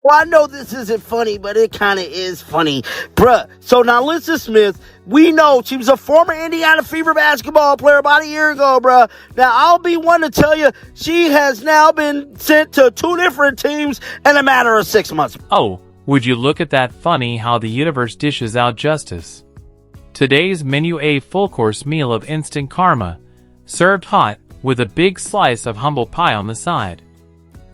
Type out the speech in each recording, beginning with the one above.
Well, I know this isn't funny, but it kind of is funny. Bruh, so NaLyssa Smith, we know she was a former Indiana Fever basketball player about a year ago, bruh. Now, I'll be one to tell you, she has now been sent to 2 different teams in a matter of 6 months. Oh, would you look at that funny how the universe dishes out justice. Today's menu: a full-course meal of instant karma, served hot with a big slice of humble pie on the side.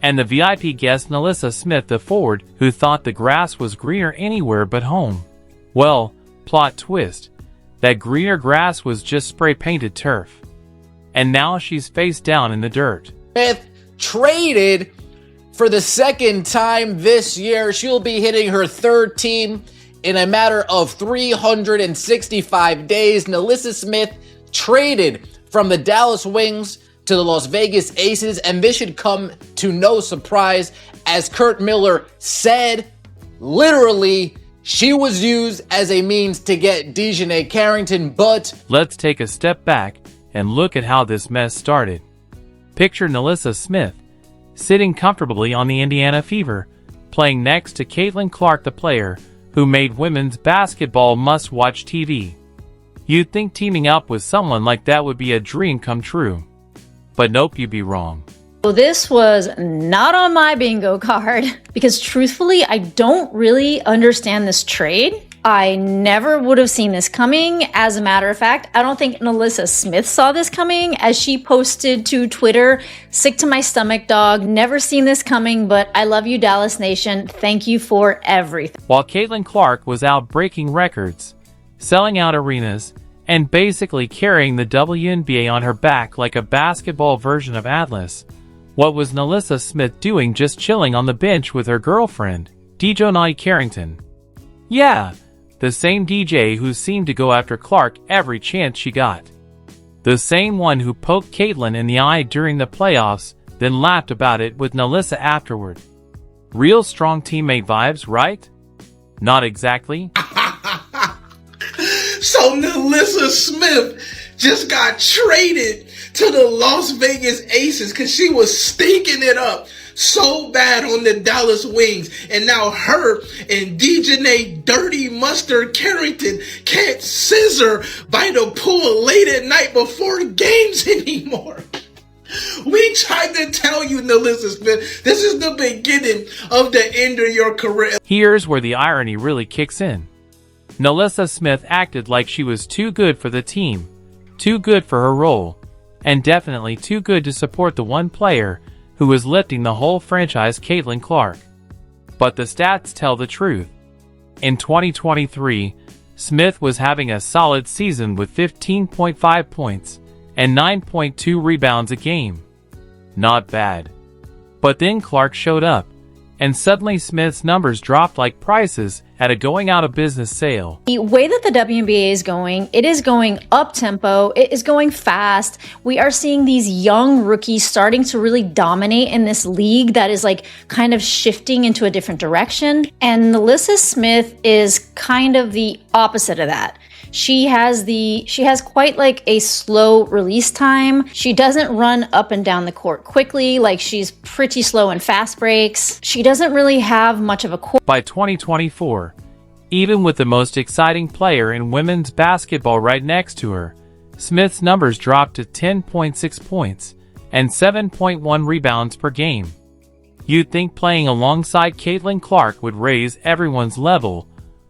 And the VIP guest NaLyssa Smith the forward who thought the grass was greener anywhere but home. Well, plot twist, that greener grass was just spray-painted turf. And now she's face down in the dirt. Smith traded for the second time this year. She'll be hitting her third team in a matter of 365 days. NaLyssa Smith traded from the Dallas Wings to the Las Vegas Aces, and this should come to no surprise. As Kurt Miller said, literally, she was used as a means to get DeJounte Carrington, but... Let's take a step back and look at how this mess started. Picture NaLyssa Smith sitting comfortably on the Indiana Fever, playing next to Caitlin Clark, the player who made women's basketball must-watch TV. You'd think teaming up with someone like that would be a dream come true. But nope, you'd be wrong. So this was not on my bingo card because truthfully, I don't really understand this trade. I never would have seen this coming. As a matter of fact, I don't think NaLyssa Smith saw this coming, as she posted to Twitter, "Sick to my stomach, dog. Never seen this coming, but I love you, Dallas Nation. Thank you for everything." While Caitlin Clark was out breaking records, selling out arenas, and basically carrying the WNBA on her back like a basketball version of Atlas, what was NaLyssa Smith doing just chilling on the bench with her girlfriend, DeJounte Carrington? Yeah, the same DJ who seemed to go after Clark every chance she got. The same one who poked Caitlin in the eye during the playoffs, then laughed about it with NaLyssa afterward. Real strong teammate vibes, right? Not exactly. So NaLyssa Smith just got traded to the Las Vegas Aces because she was stinking it up so bad on the Dallas Wings. And now her and DeJounte Dirty Mustard Carrington can't scissor by the pool late at night before games anymore. We tried to tell you, NaLyssa Smith, this is the beginning of the end of your career. Here's where the irony really kicks in. NaLyssa Smith acted like she was too good for the team, too good for her role, and definitely too good to support the one player who was lifting the whole franchise, Caitlin Clark. But the stats tell the truth. In 2023, Smith was having a solid season with 15.5 points and 9.2 rebounds a game. Not bad. But then Clark showed up, and suddenly Smith's numbers dropped like prices at a going-out-of-business sale. The way that the WNBA is going, it is going up-tempo, it is going fast. We are seeing these young rookies starting to really dominate in this league that is like kind of shifting into a different direction. And NaLyssa Smith is kind of the opposite of that. She has quite like a slow release time. She doesn't run up and down the court quickly, like she's pretty slow in fast breaks. She doesn't really have much of a core. By 2024, even with the most exciting player in women's basketball right next to her, Smith's numbers dropped to 10.6 points and 7.1 rebounds per game. You'd think playing alongside Caitlin Clark would raise everyone's level,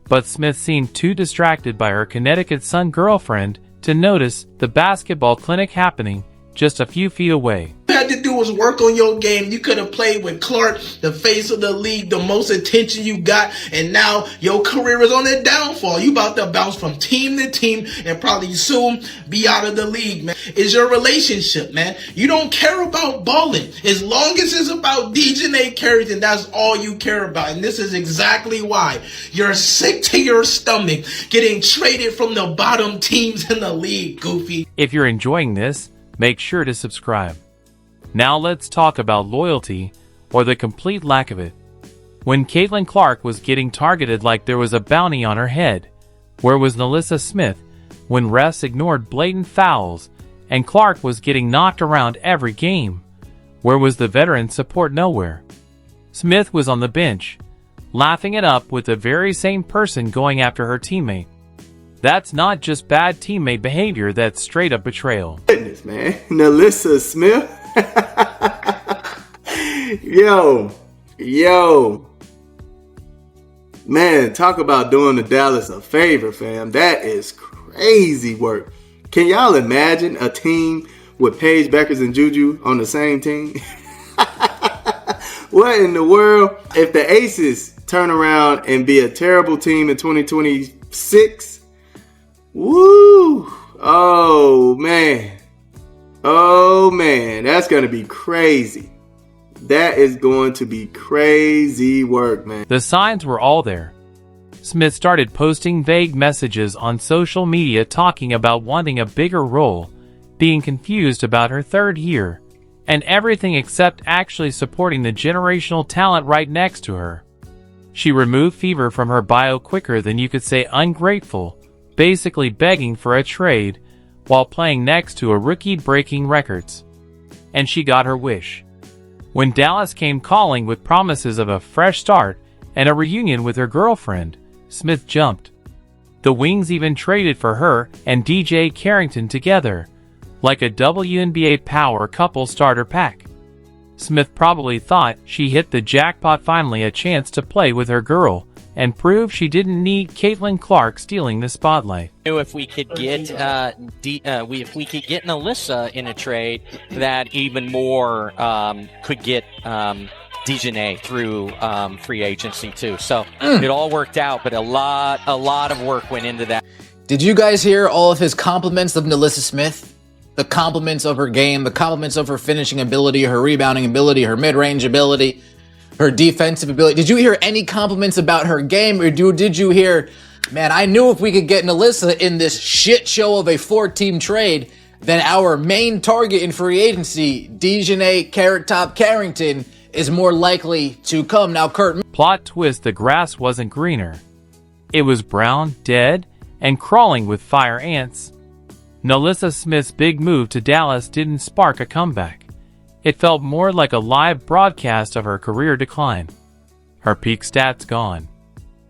but Smith seemed too distracted by her Connecticut Sun girlfriend to notice the basketball clinic happening just a few feet away. All you had to do was work on your game. You could have played with Clark, the face of the league, the most attention you got, and now your career is on the downfall. You about to bounce from team to team and probably soon be out of the league, man. It's your relationship, man. You don't care about balling. As long as it's about DeJounte Carrington, that's all you care about. And this is exactly why you're sick to your stomach getting traded from the bottom teams in the league, goofy. If you're enjoying this, make sure to subscribe. Now let's talk about loyalty, or the complete lack of it. When Caitlin Clark was getting targeted like there was a bounty on her head, where was NaLyssa Smith when refs ignored blatant fouls and Clark was getting knocked around every game? Where was the veteran support? Nowhere. Smith was on the bench, laughing it up with the very same person going after her teammate. That's not just bad teammate behavior, that's straight up betrayal. Goodness, man. NaLyssa Smith. Yo. Man, talk about doing the Dallas a favor, fam. That is crazy work. Can y'all imagine a team with PAYBACK and Juju on the same team? What in the world? If the Aces turn around and be a terrible team in 2026, woo! Oh man, that's gonna be crazy. That is going to be crazy work, man. The signs were all there. Smith started posting vague messages on social media talking about wanting a bigger role, being confused about her third year, and everything except actually supporting the generational talent right next to her. She removed Fever from her bio quicker than you could say ungrateful, basically begging for a trade, while playing next to a rookie breaking records. And she got her wish. When Dallas came calling with promises of a fresh start and a reunion with her girlfriend, Smith jumped. The Wings even traded for her and DJ Carrington together, like a WNBA power couple starter pack. Smith probably thought she hit the jackpot, finally a chance to play with her girl and prove she didn't need Caitlin Clark stealing the spotlight. If we could get NaLyssa in a trade, that even more could get Dejanay through free agency too. So it all worked out, but a lot of work went into that. Did you guys hear all of his compliments of NaLyssa Smith? The compliments of her game, the compliments of her finishing ability, her rebounding ability, her mid-range ability, her defensive ability. Did you hear any compliments about her game, or did you hear, man, I knew if we could get NaLyssa in this shit show of a 4-team trade, then our main target in free agency, Dejanay Carrot Top Carrington, is more likely to come. Now, Kurt. Plot twist, the grass wasn't greener. It was brown, dead, and crawling with fire ants. NaLyssa Smith's big move to Dallas didn't spark a comeback. It felt more like a live broadcast of her career decline. Her peak stats gone.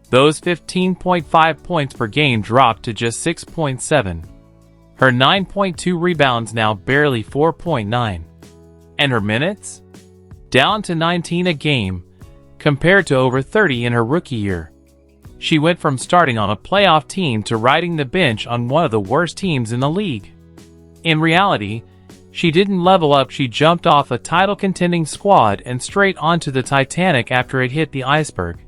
Those 15.5 points per game dropped to just 6.7. Her 9.2 rebounds now barely 4.9. And her minutes? Down to 19 a game, compared to over 30 in her rookie year. She went from starting on a playoff team to riding the bench on one of the worst teams in the league. In reality, she didn't level up, she jumped off a title-contending squad and straight onto the Titanic after it hit the iceberg.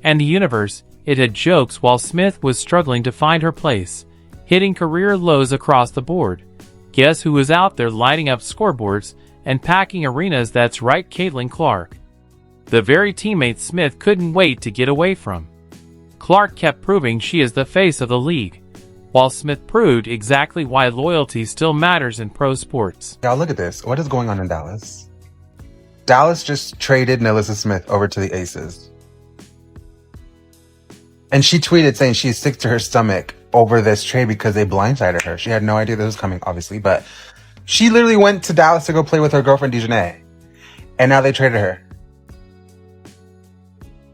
And the universe, it had jokes while Smith was struggling to find her place, hitting career lows across the board. Guess who was out there lighting up scoreboards and packing arenas? That's right, Caitlin Clark. The very teammate Smith couldn't wait to get away from. Clark kept proving she is the face of the league, while Smith proved exactly why loyalty still matters in pro sports. Y'all, look at this. What is going on in Dallas? Dallas just traded NaLyssa Smith over to the Aces. And she tweeted saying she's sick to her stomach over this trade because they blindsided her. She had no idea this was coming, obviously, but she literally went to Dallas to go play with her girlfriend, Dejanay. And now they traded her.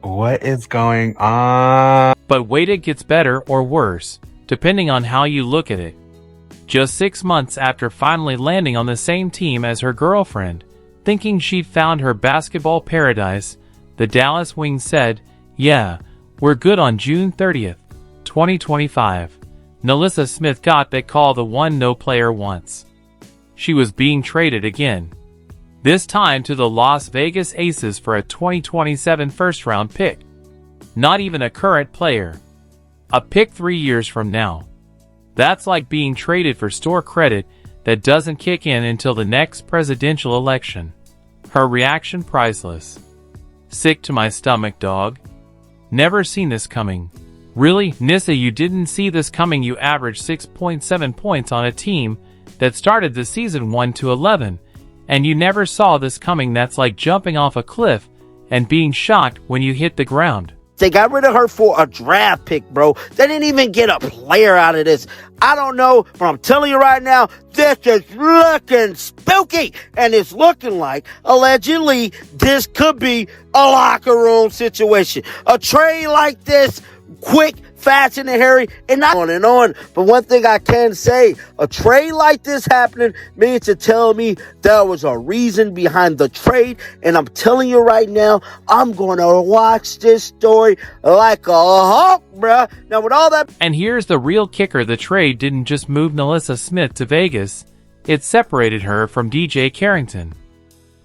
What is going on? But wait, it gets better or worse, depending on how you look at it. Just 6 months after finally landing on the same team as her girlfriend, thinking she'd found her basketball paradise, the Dallas Wings said, "Yeah, we're good." On June 30th, 2025, NaLyssa Smith got that call the one no player wants. She was being traded again. This time to the Las Vegas Aces for a 2027 first-round pick. Not even a current player. A pick 3 years from now. That's like being traded for store credit that doesn't kick in until the next presidential election. Her reaction priceless. Sick to my stomach, dog. Never seen this coming. Really, NaLyssa, you didn't see this coming. You averaged 6.7 points on a team that started the season 1-11. And you never saw this coming. That's like jumping off a cliff and being shocked when you hit the ground. They got rid of her for a draft pick, bro. They didn't even get a player out of this. I don't know, but I'm telling you right now, this is looking spooky. And it's looking like, allegedly, this could be a locker room situation. A trade like this, quick, fast, and hurry, and not on and on. But one thing I can say, a trade like this happening means to tell me there was a reason behind the trade. And I'm telling you right now, I'm going to watch this story like a hawk, bruh. Now, with all that... And here's the real kicker. The trade didn't just move NaLyssa Smith to Vegas. It separated her from DJ Carrington.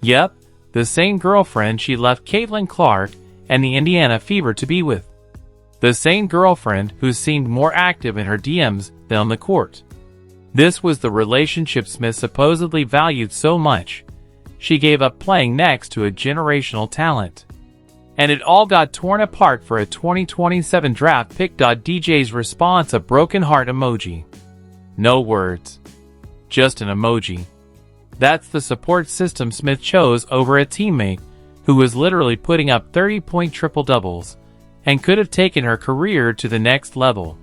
Yep, the same girlfriend she left Caitlin Clark and the Indiana Fever to be with. The same girlfriend who seemed more active in her DMs than on the court. This was the relationship Smith supposedly valued so much. She gave up playing next to a generational talent. And it all got torn apart for a 2027 draft pick. DJ's response, a broken heart emoji. No words. Just an emoji. That's the support system Smith chose over a teammate who was literally putting up 30-point triple-doubles and could have taken her career to the next level.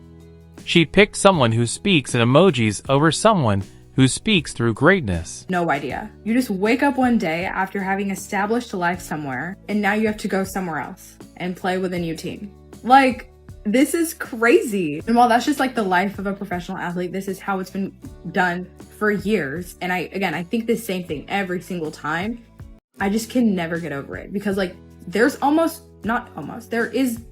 She picked someone who speaks in emojis over someone who speaks through greatness. No idea. You just wake up one day after having established a life somewhere, and now you have to go somewhere else and play with a new team. Like, this is crazy. And while that's just like the life of a professional athlete, this is how it's been done for years. And I think the same thing every single time. I just can never get over it because like there is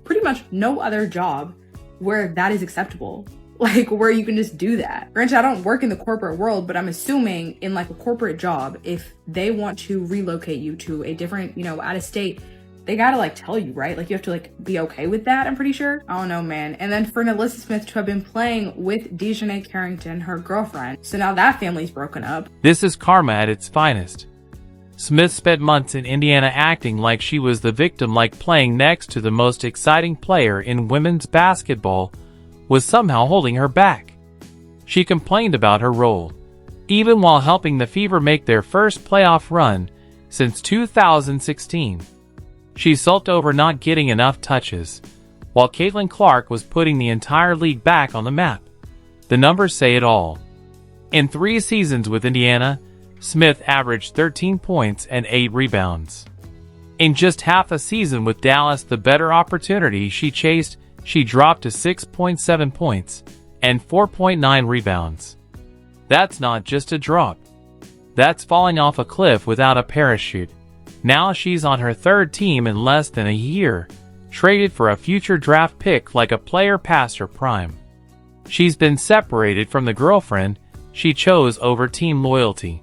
pretty much no other job where that is acceptable. Like where you can just do that. Granted, I don't work in the corporate world, but I'm assuming in like a corporate job, if they want to relocate you to a different, out of state, they gotta like tell you, right? Like you have to like be okay with that, I'm pretty sure. I don't know, man. And then for NaLyssa Smith to have been playing with Dejanay Carrington, her girlfriend, so now that family's broken up. This is karma at its finest. Smith spent months in Indiana acting like she was the victim, like playing next to the most exciting player in women's basketball was somehow holding her back. She complained about her role, even while helping the Fever make their first playoff run since 2016. She sulked over not getting enough touches, while Caitlin Clark was putting the entire league back on the map. The numbers say it all. In 3 seasons with Indiana, Smith averaged 13 points and 8 rebounds. In just half a season with Dallas, the better opportunity she chased, she dropped to 6.7 points and 4.9 rebounds. That's not just a drop. That's falling off a cliff without a parachute. Now she's on her 3rd team in less than a year, traded for a future draft pick like a player past her prime. She's been separated from the girlfriend she chose over team loyalty.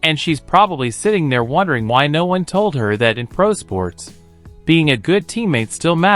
And she's probably sitting there wondering why no one told her that in pro sports, being a good teammate still matters.